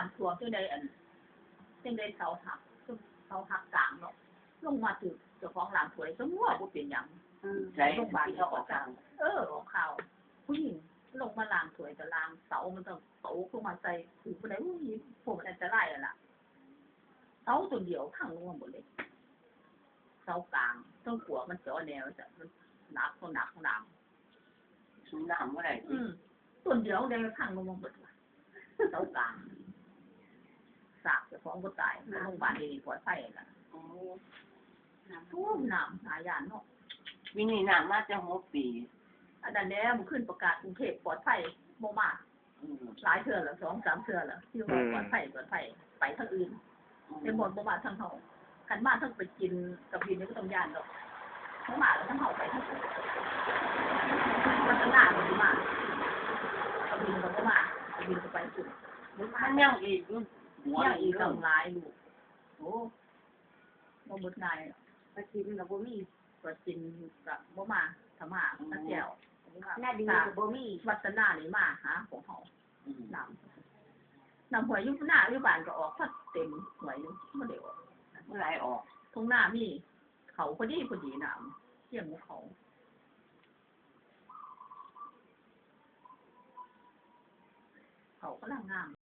ำท่วมจังได๋จังได๋เสาหักกลางเนาะลงมาถึงเจ้าของร้านถ้วยก็มั่วบ่เป็นหยังใช้โรงพยาบาลเขาออกทางออกข่าวผู้หญิงลงมาล้างถ้วยก็ล้างเสามันต้องตกลงมาใส่คือผู้ใดผู้หญิงพวกมันอันตรายแล้วล่ะเสาตัวเดียวพังลงมาหมดเลยเสากลางต้องกลัวมันจ่อแนวจะมันหนักน้ำสูงน้ำเมื่อไหร่ต้นเดียวได้พังลงมาหมดเสากลางสากเจ้าของบ่ตายโรงพยาบาลดีปลอดภัยล่ะท่วมน้ำหายานเนาะวินี่น้ำมาจะ6 ปีอันนั้นแหละมันขึ้นประกาศกรุงเทพปลอดภัยบ่มากหลายเทื่อแล้ว2-3 เทื่อแล้วที่ว่าปลอดภัยไปทางอื่นแต่บ่มาทางเฮาคันมาทางไปกินกับวินนี่ก็ต้องย่านดอกทั้งมาแล้วทั้งเฮาไปทางมันก็น่าบ่มากับวินก็บ่มากับวินก็ไปสุดมันยังอีกยังอีกต้องหลายลูกโอ้บ่หมดง่ายไปกินก็บ่มีก็กินก็บ่มาถ้ามาตะแก้วหน้าดีก็บ่มีวัฒนานี่มาหาของเฮาน้ำหวยอยู่หน้าอยู่บ้านก็ออกพัดเต็มหวยอยู่บ่ได้ออกเมื่อไหร่ออกตรงหน้ามีเขาพอดีน้ำเที่ยงเขากำลังงาม